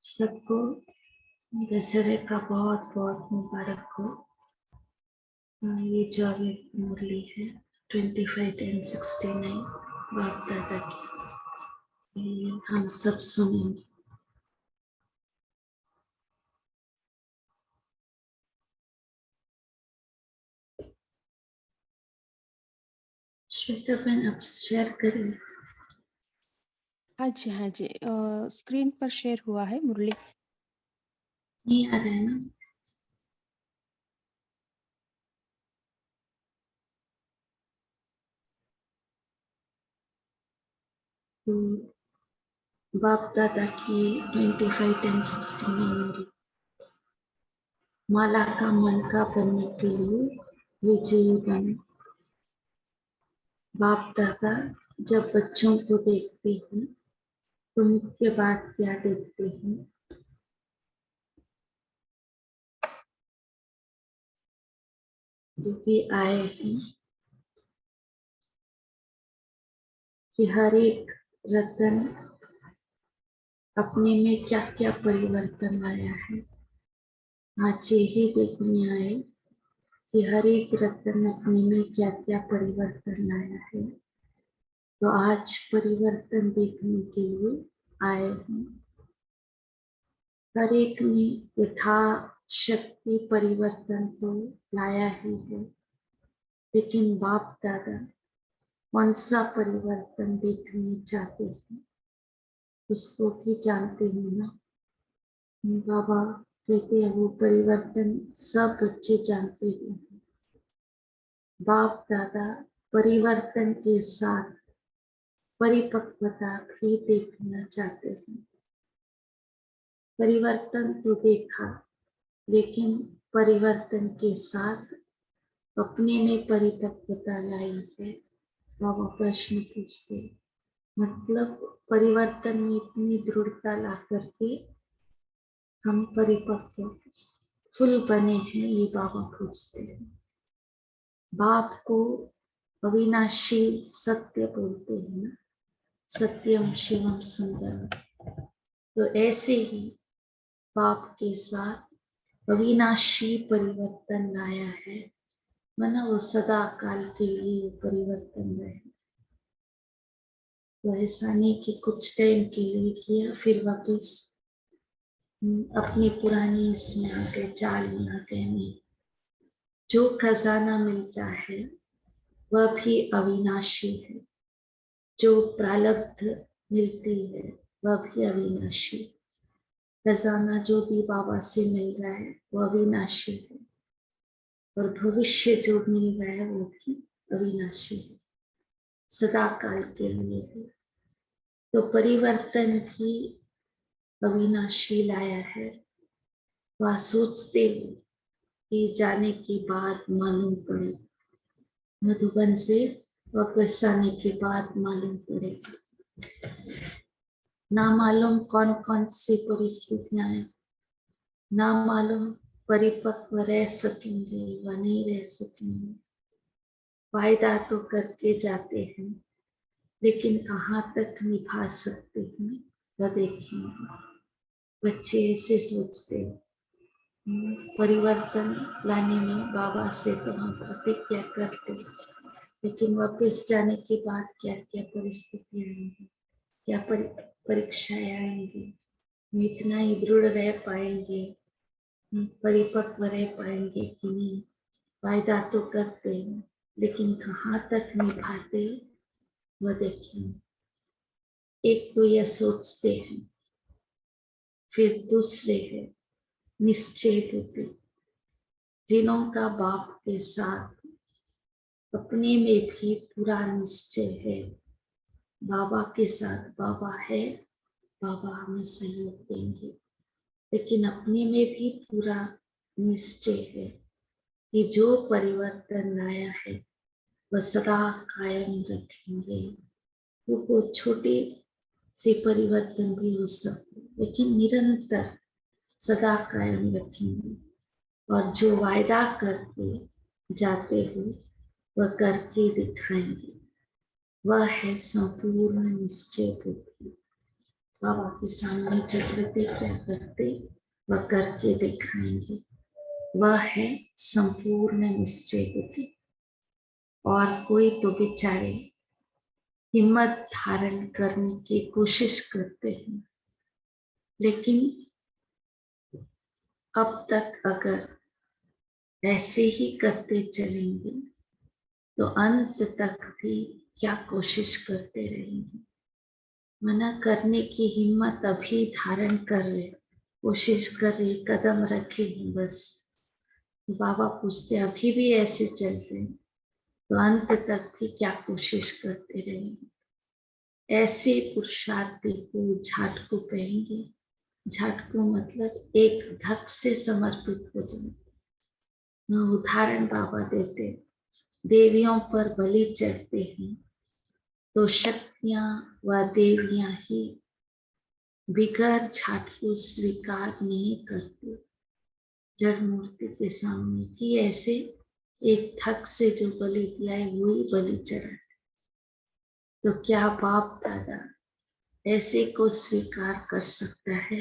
सबको दशहरे का बहुत बहुत मुबारक हो। ये जो अभी मुरली है 25 and 69 बाप दादा की, ये हम सब सुनेंगे। श्वेता बहन आप शेयर करिए। हाँ जी स्क्रीन पर शेयर हुआ है मुरली। नहीं आ रहा है ना? तो बाप दादा की 25 and 69 मुरली। माला का मनका बनने के लिए विजयी बने। बाप दादा जब बच्चों को देखते हैं तो मुख्य बात क्या देखते हैं? जो भी आए हैं कि हर एक रतन अपने में क्या क्या परिवर्तन लाया है। आज यही देखने आए कि हर एक रतन अपने में क्या क्या परिवर्तन लाया है। तो आज परिवर्तन देखने के लिए आए हैं। हर एक ने यथा शक्ति परिवर्तन तो लाया ही है, लेकिन बाप दादा कौन सा परिवर्तन देखने चाहते हैं उसको भी जानते हैं ना। बाबा कहते हैं वो परिवर्तन सब बच्चे जानते हैं। बाप दादा परिवर्तन के साथ परिपक्वता भी देखना चाहते हैं। परिवर्तन तो देखा, लेकिन परिवर्तन के साथ अपने में परिपक्वता लाई है। बाबा प्रश्न पूछते, मतलब परिवर्तन में इतनी दृढ़ता ला करके हम परिपक्व फुल बने हैं, ये बाबा पूछते हैं। बाप को अविनाशी सत्य बोलते हैं ना, सत्यम शिवम सुंदर। तो ऐसे ही बाप के साथ अविनाशी परिवर्तन लाया है, माना वो सदा काल के लिए परिवर्तन रहे। तो ऐसा नहीं कि कुछ टाइम के लिए किया फिर वापस अपनी पुरानी इसमें आ गए, चाल में आ गए। नहीं, जो खजाना मिलता है वह भी अविनाशी है। जो प्रारब्ध मिलती है वह भी अविनाशी। खजाना जो भी बाबा से मिल रहा है वह अविनाशी है, और भविष्य जो मिल रहा है वो भी अविनाशी है, सदा काल के लिए है। तो परिवर्तन भी अविनाशी लाया है। वह सोचते हैं कि जाने के बाद मालूम पड़े, मधुबन से वापस आने के बाद मालूम पड़ेगा। ना मालूम कौन कौन सी परिस्थितियां हैं, ना मालूम परिपक्व रह सकेंगे व नहीं रह सकेंगे। वायदा तो करके जाते हैं, लेकिन कहाँ तक निभा सकते हैं वह देखेंगे। बच्चे ऐसे सोचते हैं, परिवर्तन लाने में बाबा से तो हम प्रतिज्ञा करते, लेकिन वापस जाने के बाद क्या क्या परिस्थितियां आएंगी, क्या परीक्षाएं आएंगी, हम इतना ही दृढ़ रह पाएंगे, परिपक्व रह पाएंगे कि नहीं। वायदा तो करते हैं, लेकिन कहाँ तक निभाते वह देखेंगे। एक तो यह सोचते हैं, फिर दूसरे है निश्चय बुद्धि, जिन्हों का बाप के साथ अपने में भी पूरा निश्चय है। बाबा के साथ बाबा है, बाबा हमें सहयोग देंगे, लेकिन अपने में भी पूरा निश्चय है कि जो परिवर्तन लाया है वह सदा कायम रखेंगे। वो छोटे से परिवर्तन भी हो सकते, लेकिन निरंतर सदा कायम रखेंगे। और जो वायदा करके जाते हो वह करके दिखाएंगे। वह है संपूर्ण निश्चय बुद्धि। बाबा के सामने जो प्रतिज्ञा करते वह करके दिखाएंगे, वह है संपूर्ण निश्चय बुद्धि। और कोई तो बेचारे हिम्मत धारण करने की कोशिश करते हैं, लेकिन अब तक अगर ऐसे ही करते चलेंगे तो अंत तक भी क्या कोशिश करते रहेंगे। मना करने की हिम्मत अभी धारण कर रहे, कोशिश कर रहे, कदम रखे हैं बस। तो बाबा पूछते अभी भी ऐसे चल रहे हैं तो अंत तक भी क्या कोशिश करते रहेंगे। ऐसे पुरुषार्थी को झाटकू कहेंगे। झाटकू मतलब एक धक से समर्पित हो जाए। उदाहरण बाबा देते, देवियों पर बलि चढ़ते हैं तो शक्तियां व देवियां ही बिगर झाटकू स्वीकार नहीं करती। जड़ मूर्ति के सामने भी ऐसे एक थक से जो बलि दिया है वही बलि चढ़ा। तो क्या बाप दादा ऐसे को स्वीकार कर सकता है?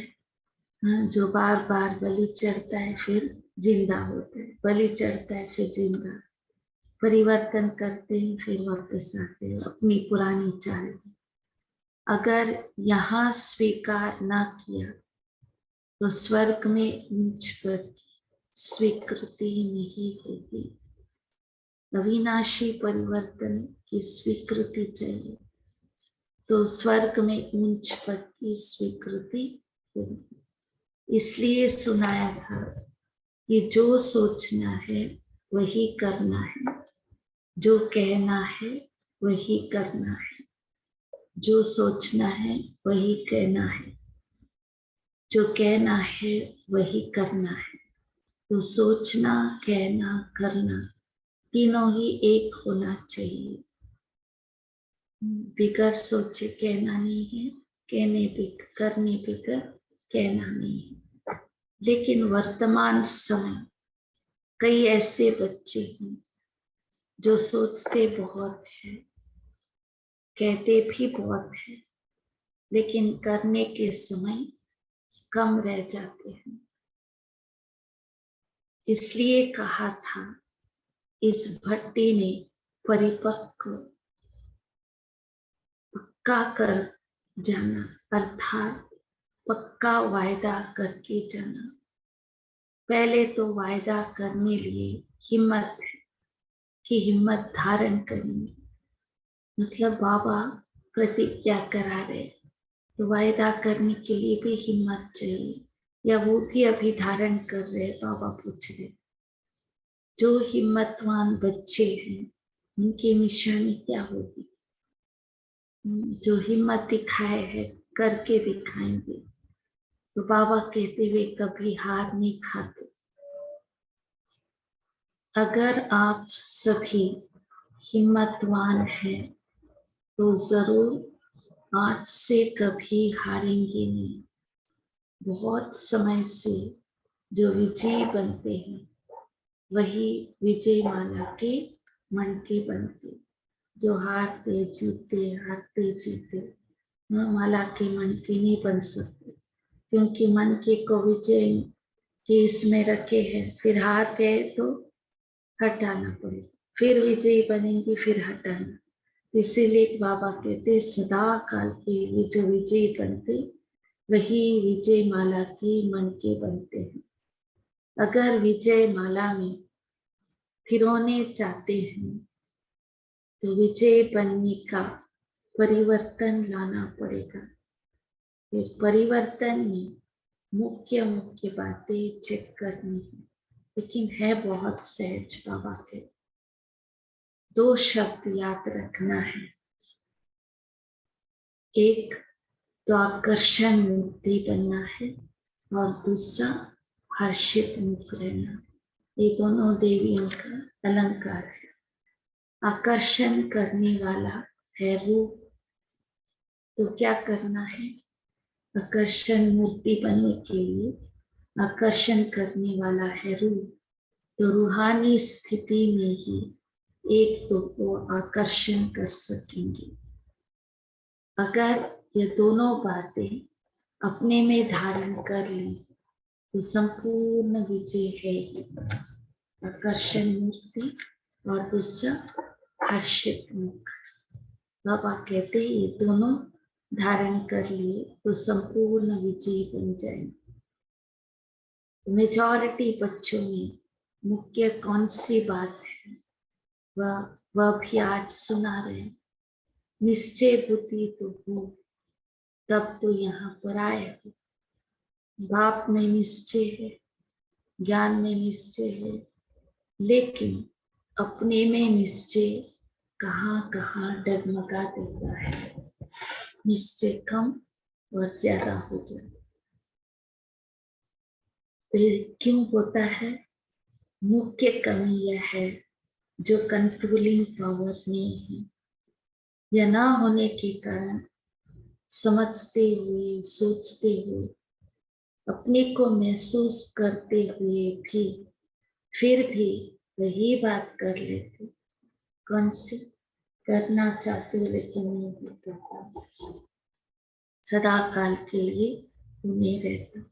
हाँ, जो बार बार बलि चढ़ता है फिर जिंदा होता है, बलि चढ़ता है फिर जिंदा, परिवर्तन करते हैं फिर वापस आते हैं अपनी पुरानी चाल। अगर यहाँ स्वीकार ना किया तो स्वर्ग में ऊंच पर स्वीकृति नहीं होगी। अविनाशी परिवर्तन की स्वीकृति चाहिए तो स्वर्ग में ऊंच पद की स्वीकृति होगी। इसलिए सुनाया था कि जो सोचना है वही करना है, जो कहना है वही करना है, जो सोचना है वही कहना है, जो कहना है वही करना है। तो सोचना, कहना, करना तीनों ही एक होना चाहिए। बिगर सोचे कहना नहीं है, करने बिगर कहना नहीं है। लेकिन वर्तमान समय कई ऐसे बच्चे हैं जो सोचते बहुत है, कहते भी बहुत है, लेकिन करने के समय कम रह जाते हैं। इसलिए कहा था इस भट्टी ने परिपक्व पक्का कर जाना, अर्थात पक्का वायदा करके जाना। पहले तो वायदा करने लिए हिम्मत की हिम्मत धारण करेंगे। मतलब बाबा प्रतिज्ञा करा रहे तो वायदा करने के लिए भी हिम्मत चाहिए, या वो भी अभी धारण कर रहे। बाबा पूछ रहे जो हिम्मतवान बच्चे हैं उनकी निशानी क्या होगी? जो हिम्मत दिखाए है करके दिखाएंगे। तो बाबा कहते हुए कभी हार नहीं खाते। अगर आप सभी हिम्मतवान हैं तो जरूर आज से कभी हारेंगे नहीं। बहुत समय से जो विजयी बनते हैं वही विजय माला के मंत्री बनते। जो हारते जीते माला के मंत्री नहीं बन सकते, क्योंकि मन के को विजय के इसमें रखे हैं। फिर हार गए तो हटाना पड़ेगा, फिर विजयी बनेंगे फिर हटाना। इसीलिए बाबा कहते सदा काल के लिए जो विजयी बनते वही विजय माला के मन के बनते हैं। अगर विजय माला में फिरौने चाहते हैं तो विजय बनने का परिवर्तन लाना पड़ेगा। फिर परिवर्तन में मुख्य बातें चेक करनी है, लेकिन है बहुत सहज। बाबा के 2 शब्द याद रखना है। एक तो आकर्षण मुक्ति बनना है और दूसरा हर्षित मुक्त रहना। ये दोनों देवियों का अलंकार है। आकर्षण करने वाला है रूप, तो क्या करना है? आकर्षण मूर्ति बनने के लिए आकर्षण करने वाला है रूप, तो रूहानी स्थिति में ही एक तो को आकर्षण कर सकेंगे। अगर ये दोनों बातें अपने में धारण कर ली तो संपूर्ण विजय है ये। आकर्षण मूर्ति और दूसरा हर्षित मुख। बाबा कहते हैं ये दोनों धारण कर लिए तो संपूर्ण विजय बन जाएंगे। मेजॉरिटी बच्चों में मुख्य कौन सी बात है वह भी आज सुना रहे। निश्चय बुद्धि तो हो तब तो यहाँ पर आए हो। बाप में निश्चय है, ज्ञान में निश्चय है, लेकिन अपने में निश्चय कहाँ कहाँ डगमगा देता है। निश्चय कम और ज्यादा हो जाए तो क्यों होता है? मुख्य कमी यह है जो कंट्रोलिंग पावर नहीं है। यह ना होने के कारण समझते हुए, सोचते हुए, अपने को महसूस करते हुए भी फिर भी वही बात कर लेते। कौन सी? करना चाहते लेकिन नहीं हो पाता, सदा काल के लिए नहीं रहता।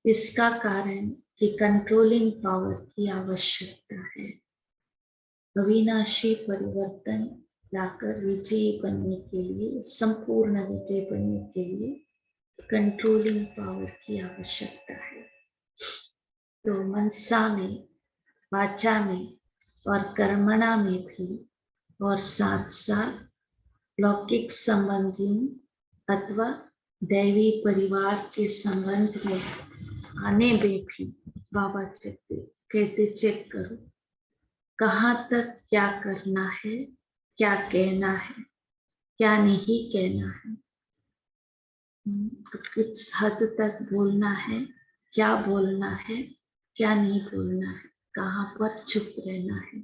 इसका कारण कि कंट्रोलिंग पावर की आवश्यकता है। अविनाशी परिवर्तन लाकर विजयी बनने के लिए, संपूर्ण विजय बनने के लिए कंट्रोलिंग पावर की आवश्यकता है। तो मनसा में, वाचा में और कर्मणा में भी, और साथ साथ लौकिक संबंधियों अथवा दैवी परिवार के संबंध में आने में भी बाबा कहते चेक करो कहाँ तक क्या करना है, क्या कहना है, क्या नहीं कहना है, किस हद तक बोलना है, क्या बोलना है, क्या नहीं बोलना है, कहाँ पर चुप रहना है,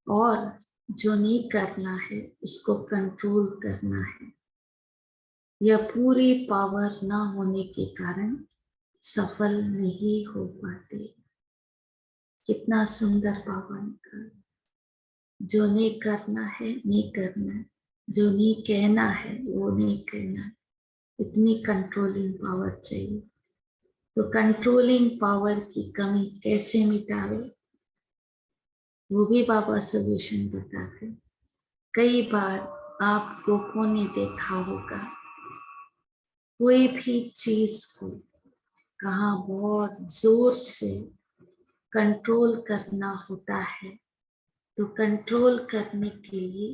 और जो नहीं करना है उसको कंट्रोल करना है। यह पूरी पावर ना होने के कारण सफल नहीं हो पाते। कितना सुंदर बाबा ने कहा, जो नहीं करना है नहीं करना है, जो नहीं कहना है वो नहीं कहना है। इतनी कंट्रोलिंग पावर चाहिए। तो कंट्रोलिंग पावर की कमी कैसे मिटावे, वो भी बाबा सोल्यूशन बताते। कई बार आप लोगों ने देखा होगा, कोई भी चीज को कहाँ बहुत जोर से कंट्रोल करना होता है, तो कंट्रोल करने के लिए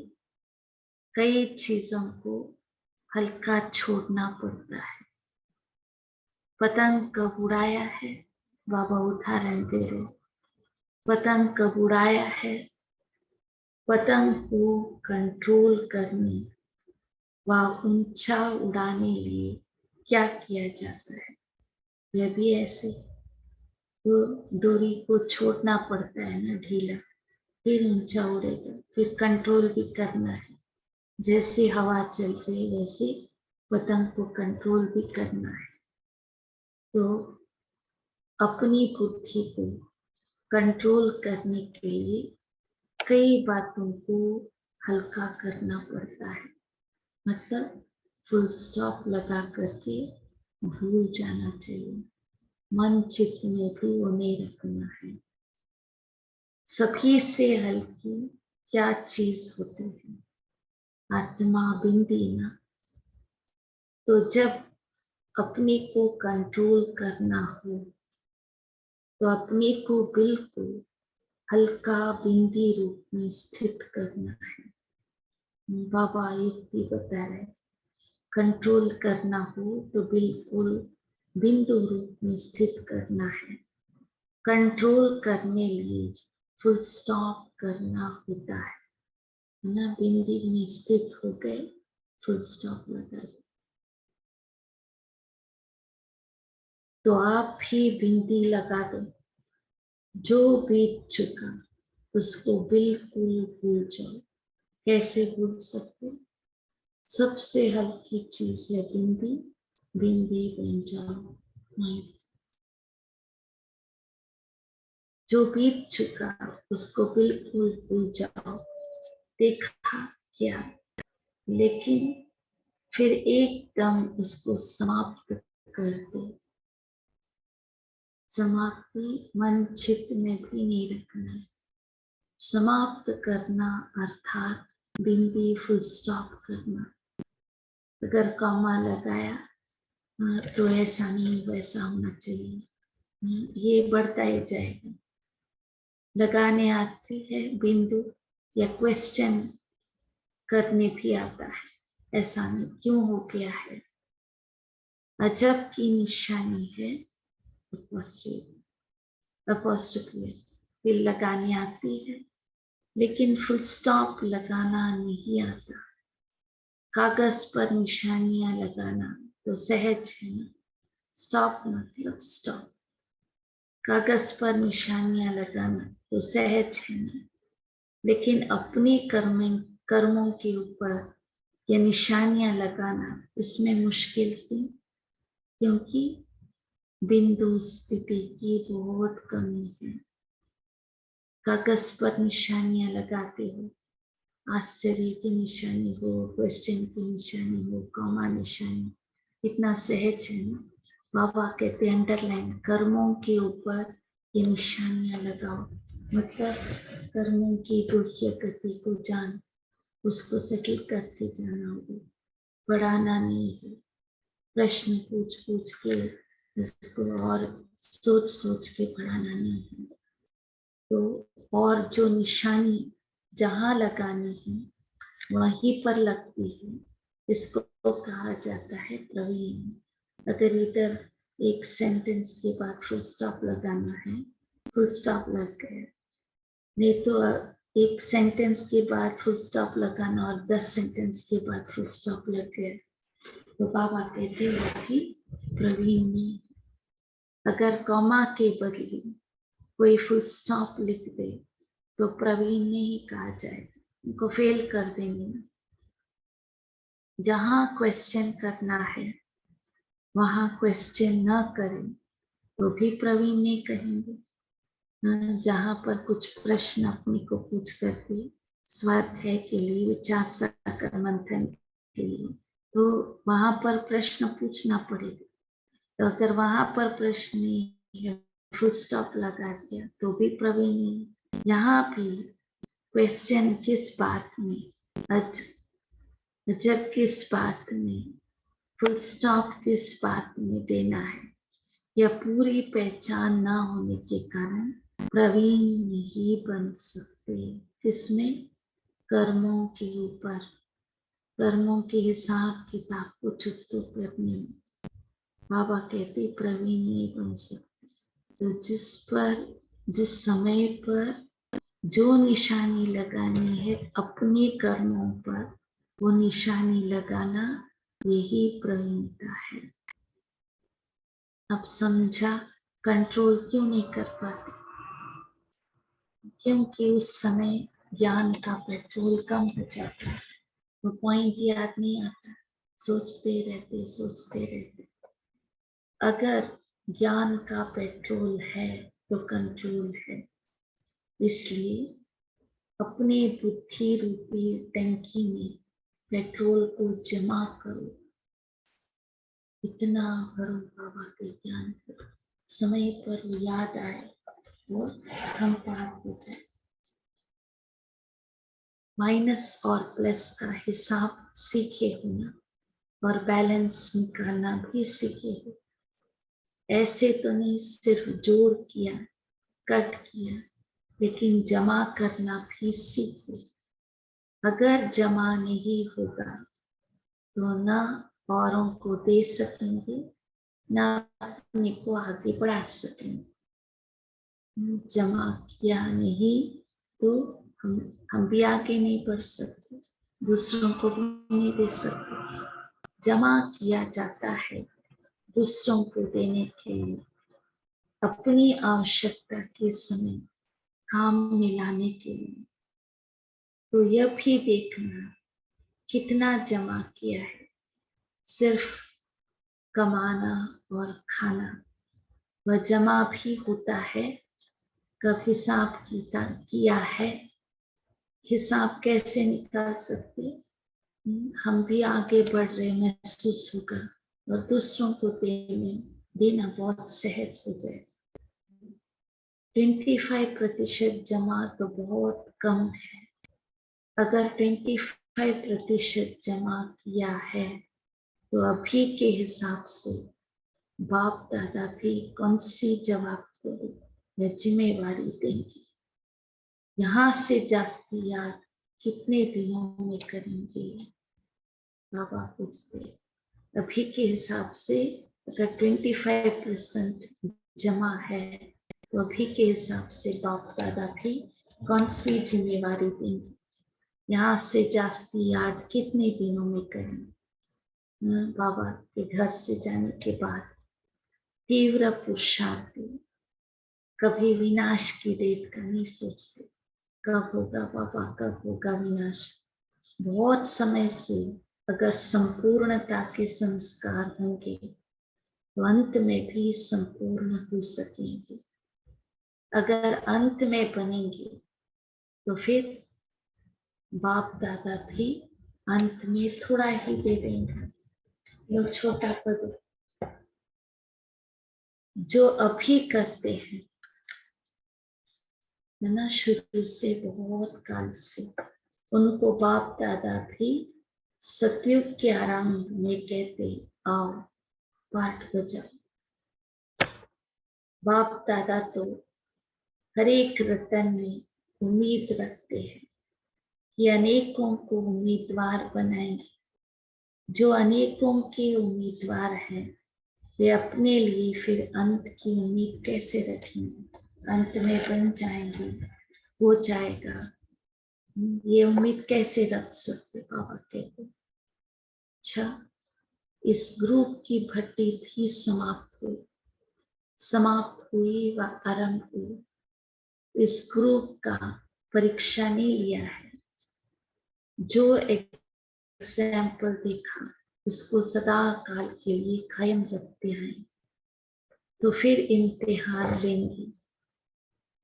कई चीजों को हल्का छोड़ना पड़ता है। पतंग कब उड़ाया है, बाबा उदाहरण दे रहे। पतंग कब उड़ाया है, पतंग को कंट्रोल करने व ऊंचा उड़ाने लिए क्या किया जाता है। यह भी ऐसे तो डोरी को छोड़ना पड़ता है ना ढीला, फिर ऊंचा उड़ेगा, फिर कंट्रोल भी करना है। जैसे हवा चल रही वैसे पतंग को कंट्रोल भी करना है। तो अपनी बुद्धि को कंट्रोल करने के लिए कई बातों को हल्का करना पड़ता है। मतलब फुल स्टॉप लगा करके भूल जाना चाहिए। मन चित्त में भी वो नहीं रखना है। सभी से हल्की क्या चीज होती है? आत्मा बिंदी ना। तो जब अपने को कंट्रोल करना हो तो अपने को बिल्कुल हल्का बिंदी रूप में स्थित करना है। बाबा युक्ति बता रहे, कंट्रोल करना हो तो बिल्कुल बिंदु रूप में स्थित करना है। कंट्रोल करने लिए फुल स्टॉप करना होता है ना। बिंदी में स्थित हो गए, फुल स्टॉप लगा दो। तो आप भी बिंदी लगा दो। जो बीत चुका उसको बिल्कुल भूल जाओ। कैसे भूल सकते? सबसे हल्की चीज है बिंदी। बिंदी बन जाओ माइंड। जो बीत चुका उसको बिल्कुल भूल जाओ। देखा क्या, लेकिन फिर एकदम उसको समाप्त कर दो। समाप्ति मन चित्त में भी नहीं रखना। समाप्त करना अर्थात बिंदी फुल स्टॉप करना। अगर कॉमा लगाया तो ऐसा नहीं वैसा होना चाहिए, ये बढ़ता ही जाएगा। लगाने आती है बिंदु या क्वेश्चन करने भी आता है, ऐसा नहीं क्यों हो गया है। अजब की निशानी है अपॉस्ट्रोफी, फिर लगाने आती है लेकिन फुल स्टॉप लगाना नहीं आता। कागज पर निशानियां लगाना तो सहज है ना, स्टॉप मतलब स्टॉप। कागज पर निशानियां लगाना तो सहज है ना, लेकिन अपने कर्मों के ऊपर ये निशानियां लगाना इसमें मुश्किल क्यों? क्योंकि बिंदु स्थिति की बहुत कमी है। कागज पर निशानियां लगाते हो, आश्चर्य की निशानी हो, क्वेश्चन की निशानी हो, कॉमा निशानी, इतना सहज है ना। बाबा कहते अंडरलाइन कर्मों के ऊपर ये निशानियां लगाओ, मतलब कर्मों की गुह्य गति को जान, उसको सेटल करके जाना होगा। पढ़ाना नहीं है, प्रश्न पूछ पूछ के उसको और सोच सोच के पढ़ाना नहीं है। तो और जो निशानी जहां लगानी है वहीं पर लगती है, इसको कहा जाता है प्रवीण। अगर इधर एक सेंटेंस के बाद फुल स्टॉप लगाना है, फुल स्टॉप लग गया, नहीं तो एक सेंटेंस के बाद फुल स्टॉप लगाना और 10 सेंटेंस के बाद फुल स्टॉप लग गया, तो बाबा कहते हैं कि प्रवीण नहीं। अगर कॉमा के बदले कोई फुल स्टॉप लिख दे तो प्रवीण नहीं कहा जाएगा, उनको फेल कर देंगे ना। जहां क्वेश्चन करना है वहां क्वेश्चन न करें तो भी प्रवीण नहीं कहेंगे। जहां पर कुछ प्रश्न अपने को पूछ करके स्वाध्याय के लिए, विचार सागर मंथन के लिए, तो वहां पर प्रश्न पूछना पड़ेगा। तो अगर वहां पर प्रश्न नहीं है, फुल स्टॉप लगा दिया तो भी प्रवीण नहीं। यहाँ भी क्वेश्चन किस बात में, अजब किस बात में, फुल स्टॉप किस बात में देना है, यह पूरी पहचान ना होने के कारण प्रवीण नहीं बन सकते। किसमें? कर्मों के ऊपर, कर्मों के हिसाब किताब को चुकतो करने में बाबा कहते प्रवीण नहीं बन सकते। तो जिस समय पर जो निशानी लगानी है अपने कर्मों पर, वो निशानी लगाना यही प्रवीणता है। अब समझा कंट्रोल क्यों नहीं कर पाते? क्योंकि उस समय ज्ञान का पेट्रोल कम हो जाता है, वो पॉइंट याद नहीं आता, सोचते रहते। अगर ज्ञान का पेट्रोल है तो कंट्रोल है। इसलिए अपने बुद्धि रूपी टंकी में पेट्रोल को जमा करो, इतना भरो बाबा के ज्ञान को, समय पर याद आए और हम पार हो जाए। माइनस और प्लस का हिसाब सीखे होना और बैलेंस निकालना भी सीखे हो। ऐसे तो नहीं सिर्फ जोड़ किया, कट किया, लेकिन जमा करना भी सीखो। अगर जमा नहीं होगा तो ना औरों को दे सकेंगे, ना अपने को आगे बढ़ा सकेंगे। जमा किया नहीं तो हम भी आगे नहीं बढ़ सकते, दूसरों को भी नहीं दे सकते। जमा किया जाता है दूसरों को देने के लिए, अपनी आवश्यकता के समय काम में लाने के लिए। तो यह भी देखना कितना जमा किया है। सिर्फ कमाना और खाना वह जमा भी होता है, कब हिसाब किया है। हिसाब कैसे निकाल सकते? हम भी आगे बढ़ रहे महसूस होगा और दूसरों को देना बहुत सहज हो जाए। 25% जमा तो बहुत कम है। अगर 25% जमा किया है तो अभी के हिसाब से बाप दादा भी कौन सी जवाब या जिम्मेवारी देंगे? यहाँ से जास्ती याद कितने दिनों में करेंगे? बाबा पूछते, अभी के हिसाब से अगर 25% जमा है तो अभी के हिसाब से बाप दादा भी कौन सी जिम्मेवारी देंगे? यहाँ से जास्ती याद कितने दिनों में करेंगे? बाबा के घर से जाने के बाद तीव्र पुरुषार्थ, कभी विनाश की डेट का नहीं सोचते। कब होगा बाबा, कब होगा विनाश? बहुत समय से अगर संपूर्णता के संस्कार होंगे तो अंत में भी संपूर्ण हो सकेंगे। अगर अंत में बनेंगे तो फिर बाप दादा भी अंत में थोड़ा ही दे देंगे। वो छोटा पद जो अभी करते हैं है ना, शुरू से बहुत काल से, उनको बाप दादा भी सतयुग के आरंभ में कहते, आओ पाठ बजाओ। बाप दादा तो हर एक रतन में उम्मीद रखते हैं कि अनेकों को उम्मीदवार बनाएंगे। जो अनेकों के उम्मीदवार हैं वे अपने लिए फिर अंत की उम्मीद कैसे रखेंगे? अंत में बन जाएंगे, हो जाएगा, ये उम्मीद कैसे रख सकते? बाबा कहते, अच्छा इस ग्रुप की भट्टी भी समाप्त हुई व आरंभ हुई। इस ग्रुप का परीक्षा नहीं लिया है। जो एग्जाम्पल देखा उसको सदा काल के लिए कायम रखते हैं तो फिर इम्तिहान लेंगे।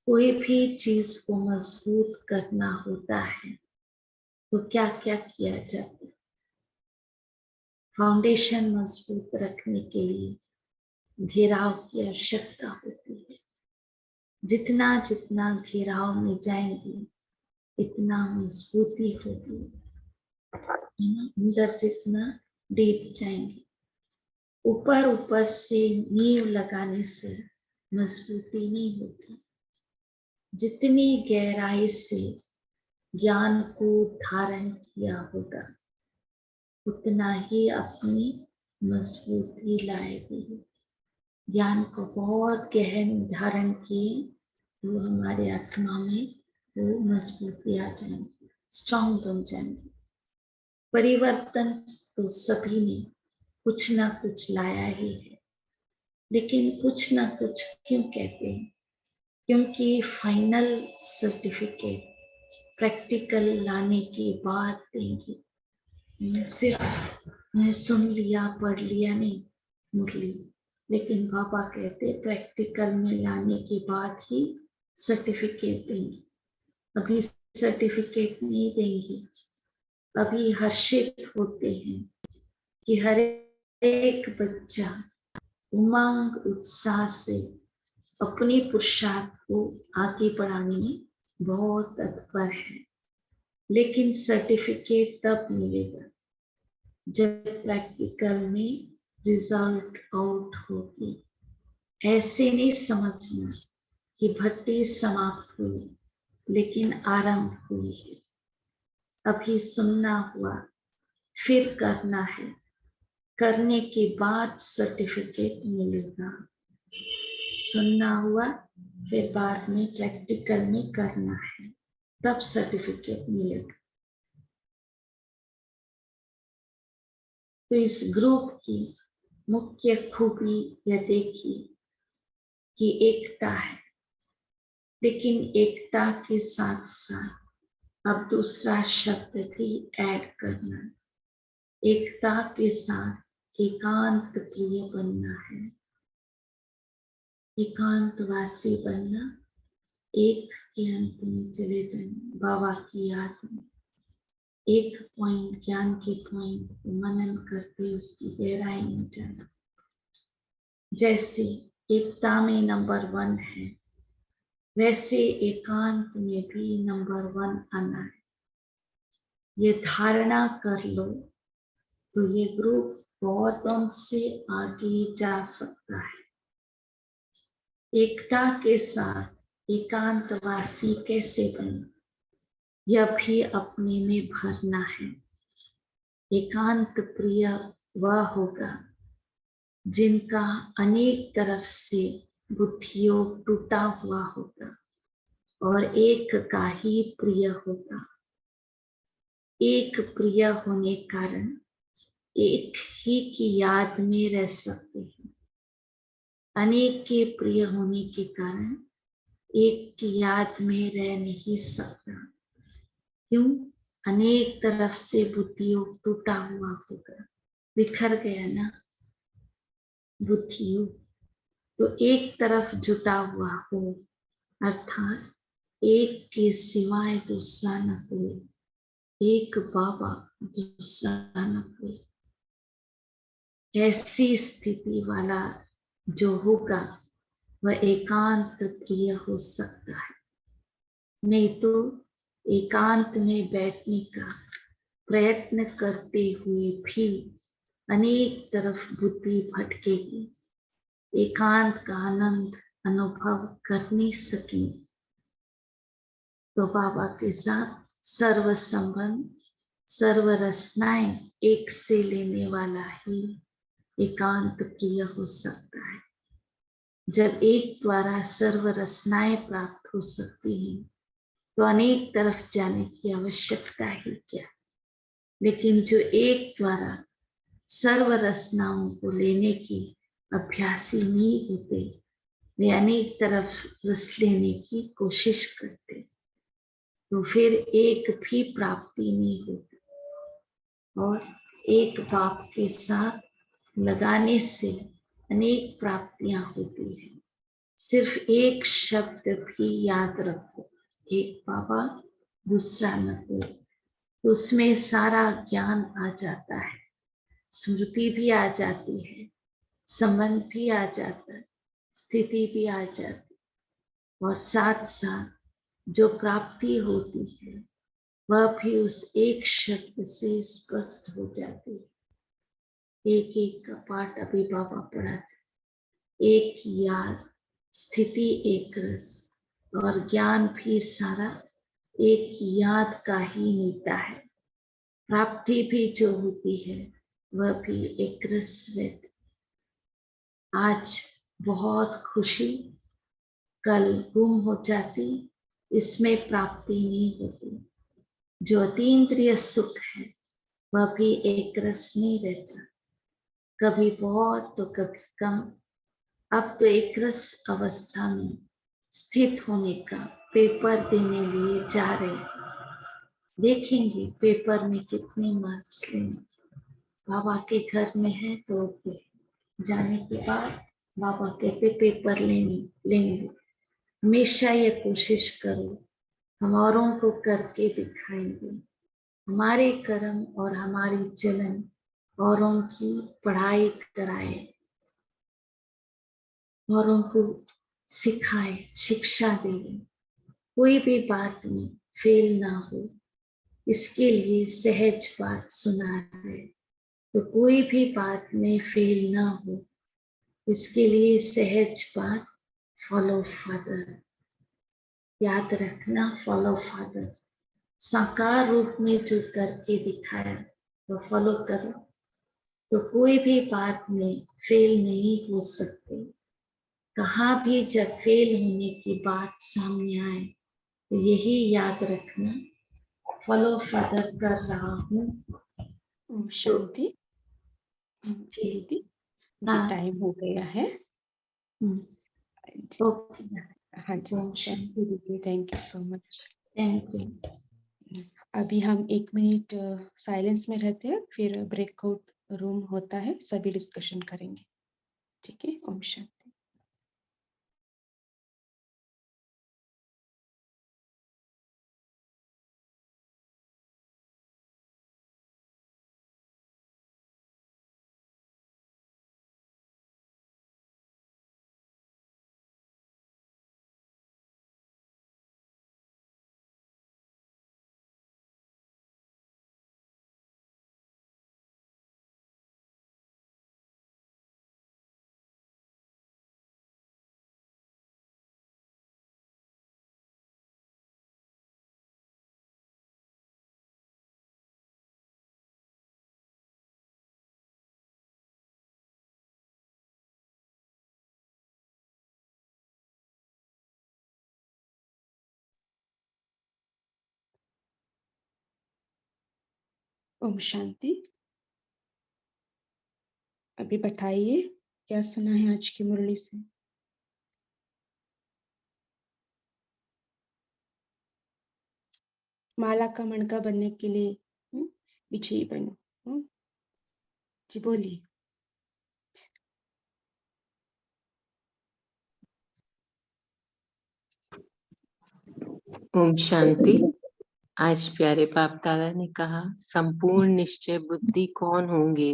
कोई भी चीज को मजबूत करना होता है तो क्या क्या किया जाता है? फाउंडेशन मजबूत रखने के लिए घेराव की आवश्यकता होती है। जितना जितना घेराव में जाएंगे इतना मजबूती होगी, है ना। अंदर जितना डीप जाएंगे, ऊपर ऊपर से नींव लगाने से मजबूती नहीं होती। जितनी गहराई से ज्ञान को धारण किया होगा उतना ही अपनी मजबूती लाएगी। ज्ञान को बहुत गहन धारण किए तो हमारे आत्मा में वो मजबूती आ जाएंगी, स्ट्रांग बन जाएंगे। परिवर्तन तो सभी ने कुछ ना कुछ लाया ही है, लेकिन कुछ ना कुछ क्यों कहते हैं? क्योंकि फाइनल सर्टिफिकेट प्रैक्टिकल लाने के बाद देंगे। सिर्फ सुन लिया पढ़ लिया नहीं मुरली, लेकिन बाबा कहते प्रैक्टिकल में लाने के बाद ही सर्टिफिकेट देंगे। अभी सर्टिफिकेट नहीं देंगे। अभी हर्षित होते हैं कि हर एक बच्चा उमंग उत्साह से अपनी पुरुषार्थ को आगे बढ़ाने में बहुत तत्पर है। लेकिन सर्टिफिकेट तब मिलेगा जब प्रैक्टिकल में रिजल्ट आउट होगी। ऐसे नहीं समझना कि भट्टी समाप्त हुई लेकिन आरंभ हुई है। अभी सुनना हुआ, फिर करना है, करने के बाद सर्टिफिकेट मिलेगा। सुनना हुआ, फिर बाद में प्रैक्टिकल में करना है, तब सर्टिफिकेट मिलेगा। तो इस ग्रुप की मुख्य खूबी यह देखिए कि एकता है, लेकिन एकता के साथ साथ अब दूसरा शब्द भी ऐड करना। एकता के साथ एकांत प्रिय बनना है, एकांतवासी बनना, एक के अंत में चले जाना, बाबा की याद में एक पॉइंट, ज्ञान के पॉइंट को मनन करते उसकी गहराई में जाना। जैसे एकता में नंबर 1 है, वैसे एकांत में भी नंबर 1 आना है। ये धारणा कर लो तो ये ग्रुप बहुतों से आगे जा सकता है। एकता के साथ एकांतवासी कैसे बने, यह भी अपने में भरना है। एकांत प्रिय वह होगा जिनका अनेक तरफ से बुद्धियोग टूटा हुआ होगा और एक का ही प्रिय होगा। एक प्रिय होने कारण एक ही की याद में रह सकते हैं। अनेक के प्रिय होने के कारण एक की याद में रह नहीं सकता। क्यों? अनेक तरफ से बुद्धियोग टूटा हुआ होगा, बिखर गया ना बुद्धियोग। तो एक तरफ जुटा हुआ हो, अर्थात एक के सिवाय दूसरा न कोई, एक बाबा दूसरा न कोई। ऐसी स्थिति वाला जो होगा वह एकांत प्रिय हो सकता है। नहीं तो एकांत में बैठने का प्रयत्न करते हुए भी अनेक तरफ बुद्धि भटकेगी, एकांत का आनंद अनुभव कर नहीं सकेंगे। तो बाबा के साथ सर्व संबंध, सर्व रचनाएं एक से लेने वाला ही एकांत प्रिय हो सकता है। जब एक द्वारा सर्व रचनाएं प्राप्त हो सकती हैं तो अनेक तरफ जाने की आवश्यकता ही क्या। लेकिन जो एक द्वारा सर्व रचनाओं को लेने की अभ्यासी नहीं होते, वे अनेक तरफ रस लेने की कोशिश करते, तो फिर एक भी प्राप्ति नहीं होती। और एक बाप के साथ लगाने से अनेक प्राप्तियां होती हैं। सिर्फ एक शब्द भी याद रखो, एक बाबा दूसरा न कोई, तो उसमें सारा ज्ञान आ जाता है, स्मृति भी आ जाती है, संबंध भी आ जाता है, स्थिति भी आ जाती, और साथ साथ जो प्राप्ति होती है वह भी उस एक शब्द से स्पष्ट हो जाती है। एक एक का पाठ अभी बाबा पढ़ा था, एक की याद, स्थिति एक रस, और ज्ञान भी सारा एक की याद का ही मिलता है। प्राप्ति भी जो होती है वह भी एक रस रहती। आज बहुत खुशी, कल गुम हो जाती, इसमें प्राप्ति नहीं होती। जो अतीन्द्रिय सुख है वह भी एक रस नहीं रहता, कभी बहुत तो कभी कम। अब तो एक रस अवस्था में स्थित होने का पेपर देने लिए जा रहे हैं। देखेंगे पेपर में कितने मार्क्स लेंगे। बाबा के घर में है तो जाने के बाद बाबा कहते पेपर लेंगे। हमेशा ये कोशिश करो, हम औरों को करके दिखाएंगे। हमारे कर्म और हमारी चलन औरों की पढ़ाई कराए, औरों को सिखाए, शिक्षा दे। कोई भी बात में फेल ना हो, इसके लिए सहज बात सुना है। तो कोई भी बात में फेल ना हो, इसके लिए सहज बात फॉलो फादर। याद रखना, फॉलो फादर साकार रूप में जो करके दिखाया वो फॉलो करो, तो कोई भी बात में फेल नहीं हो सकते। कहाँ भी जब फेल होने की बात सामने आए तो यही याद रखना, फॉलो फादर कर रहा हूँ। ओम शांति। जी दीदी जी हाँ, टाइम हो गया है जी। ओके, हाँ जी, ओम थैंक यू दीदी, thank you so much. Thank you. अभी हम 1 मिनट साइलेंस में रहते हैं, फिर ब्रेकआउट रूम होता है, सभी डिस्कशन करेंगे। ठीक है, ओम शांति। ओम शांति। अभी बताइए क्या सुना है आज की मुरली से। माला का मणका बनने के लिए विजयी बनो। जी बोलिए। ओम शांति। आज प्यारे बाप दादा ने कहा संपूर्ण निश्चय बुद्धि कौन होंगे,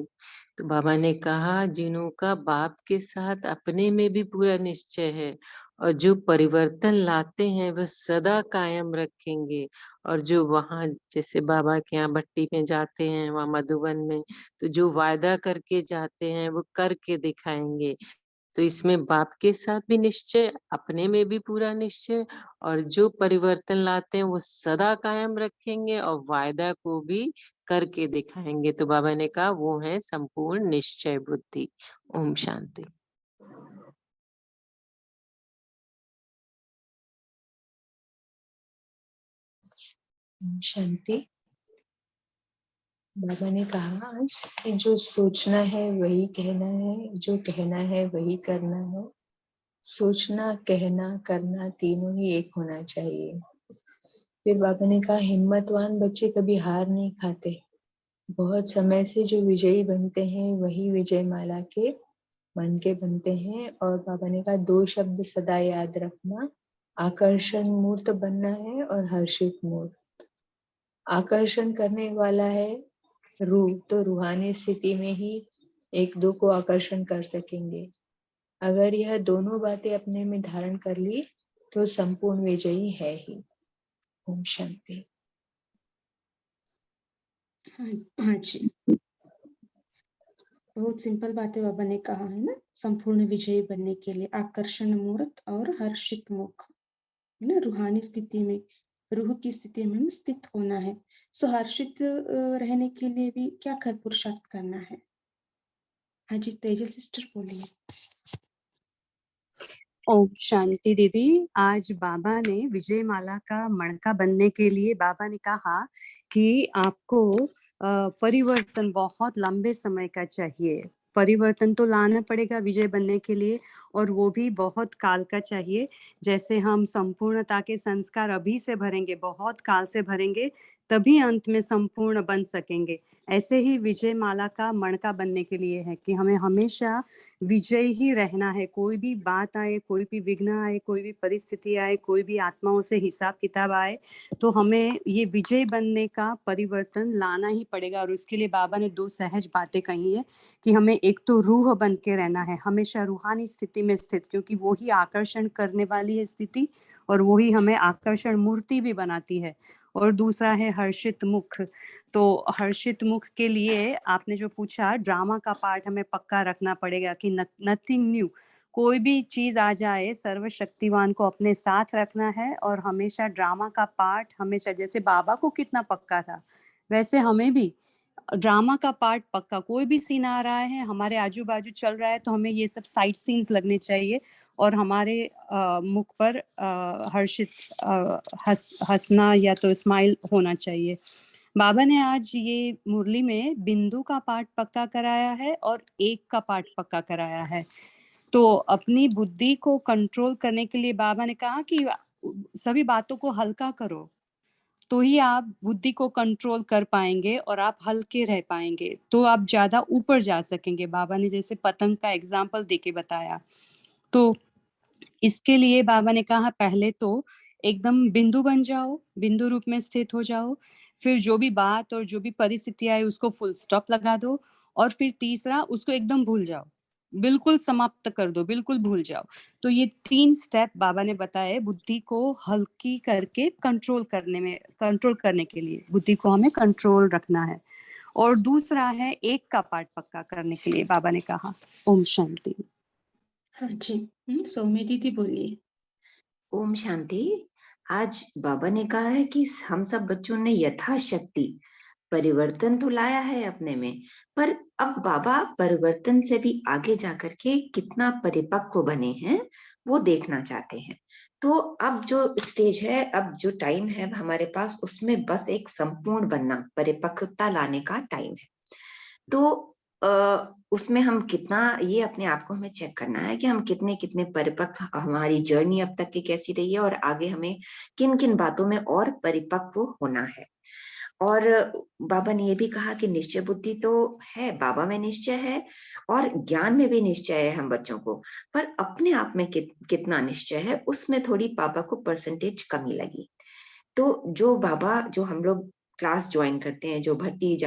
तो बाबा ने कहा जिन्हों का बाप के साथ अपने में भी पूरा निश्चय है और जो परिवर्तन लाते हैं वह सदा कायम रखेंगे। और जो वहां जैसे बाबा के यहाँ भट्टी में जाते हैं, वहां मधुबन में, तो जो वायदा करके जाते हैं वो करके दिखाएंगे। तो इसमें बाप के साथ भी निश्चय, अपने में भी पूरा निश्चय, और जो परिवर्तन लाते हैं वो सदा कायम रखेंगे और वायदा को भी करके दिखाएंगे। तो बाबा ने कहा वो है संपूर्ण निश्चय बुद्धि। ओम शांति। ओम शांति। बाबा ने कहा आज कि जो सोचना है वही कहना है, जो कहना है वही करना है। सोचना, कहना, करना तीनों ही एक होना चाहिए। फिर बाबा ने कहा हिम्मतवान बच्चे कभी हार नहीं खाते। बहुत समय से जो विजयी बनते हैं वही विजय माला के मन के बनते हैं। और बाबा ने कहा 2 शब्द सदा याद रखना, आकर्षण मूर्त बनना है और हर्षित मूर्त। आकर्षण करने वाला है रूह, तो रूहानी स्थिति में ही एक दो को आकर्षण कर सकेंगे। अगर यह दोनों बातें अपने में धारण कर ली तो संपूर्ण विजयी है ही। ओम शांति। हाँ जी, बहुत सिंपल बातें बाबा ने कहा है ना। संपूर्ण विजयी बनने के लिए आकर्षण मूर्त और हर्षित मुख, है ना। रूहानी स्थिति में, रूह की स्थिति में स्थित होना है। सो हर्षित रहने के लिए भी क्या कर पुरुषार्थ करना है। हाँ जी, तेजल सिस्टर बोलिए। ओम शांति दीदी। आज बाबा ने विजय माला का मणका बनने के लिए बाबा ने कहा कि आपको परिवर्तन बहुत लंबे समय का चाहिए। परिवर्तन तो लाना पड़ेगा विजय बनने के लिए, और वो भी बहुत काल का चाहिए। जैसे हम संपूर्णता के संस्कार अभी से भरेंगे, बहुत काल से भरेंगे, तभी अंत में संपूर्ण बन सकेंगे। ऐसे ही विजय माला का मणका बनने के लिए है कि हमें हमेशा विजयी ही रहना है। कोई भी बात आए, कोई भी विघ्न आए, कोई भी परिस्थिति आए, कोई भी आत्माओं से हिसाब किताब आए, तो हमें ये विजय बनने का परिवर्तन लाना ही पड़ेगा। और उसके लिए बाबा ने 2 सहज बातें कही है कि हमें एक तो रूह बन के रहना है, हमेशा रूहानी स्थिति में स्थित, क्योंकि वो ही आकर्षण करने वाली है स्थिति, और वो ही हमें आकर्षण मूर्ति भी बनाती है। और दूसरा है हर्षित मुख। तो हर्षित मुख के लिए आपने जो पूछा, ड्रामा का पार्ट हमें पक्का रखना पड़ेगा कि नथिंग न्यू, कोई भी चीज आ जाए सर्वशक्तिवान को अपने साथ रखना है। और हमेशा ड्रामा का पार्ट, हमेशा जैसे बाबा को कितना पक्का था वैसे हमें भी ड्रामा का पार्ट पक्का। कोई भी सीन आ रहा है, हमारे आजू बाजू चल रहा है, तो हमें ये सब साइड सीन्स लगने चाहिए और हमारे मुख पर हर्षित हंसना या तो स्माइल होना चाहिए। बाबा ने आज ये मुरली में बिंदु का पाठ पक्का कराया है और एक का पाठ पक्का कराया है। तो अपनी बुद्धि को कंट्रोल करने के लिए बाबा ने कहा कि सभी बातों को हल्का करो, तो ही आप बुद्धि को कंट्रोल कर पाएंगे और आप हल्के रह पाएंगे, तो आप ज्यादा ऊपर जा सकेंगे। बाबा ने जैसे पतंग का एग्जाम्पल देके बताया। तो इसके लिए बाबा ने कहा पहले तो एकदम बिंदु बन जाओ, बिंदु रूप में स्थित हो जाओ। फिर जो भी बात और जो भी परिस्थिति आए उसको फुल स्टॉप लगा दो। और फिर तीसरा, उसको एकदम भूल जाओ, बिल्कुल समाप्त कर दो, बिल्कुल भूल जाओ। तो ये 3 स्टेप बाबा ने बताए बुद्धि को हल्की करके कंट्रोल करने में, कंट्रोल करने के लिए बुद्धि को हमें कंट्रोल रखना है। और दूसरा है एक का पाठ पक्का करने के लिए बाबा ने कहा। ओम शांति। हाँ जी, सौम्य दीदी बोलिए। ओम शांति। आज बाबा ने कहा है कि हम सब बच्चों ने यथाशक्ति परिवर्तन तो लाया है अपने में, पर अब बाबा परिवर्तन से भी आगे जाकर के कितना परिपक्व बने हैं वो देखना चाहते हैं। तो अब जो स्टेज है, अब जो टाइम है हमारे पास, उसमें बस एक संपूर्ण बनना, परिपक्वता लाने का टाइम है। तो उसमें हम कितना, ये अपने आप को हमें चेक करना है कि हम कितने कितने परिपक्व, हमारी जर्नी अब तक की कैसी रही है और आगे हमें किन किन बातों में और परिपक्व होना है। और बाबा ने ये भी कहा कि निश्चय बुद्धि तो है, बाबा में निश्चय है और ज्ञान में भी निश्चय है हम बच्चों को, पर अपने आप में कितना निश्चय है, उसमें थोड़ी पापा को परसेंटेज कमी लगी। तो जो बाबा, जो हम लोग क्लास ज्वाइन करते हैं, जो भर्ती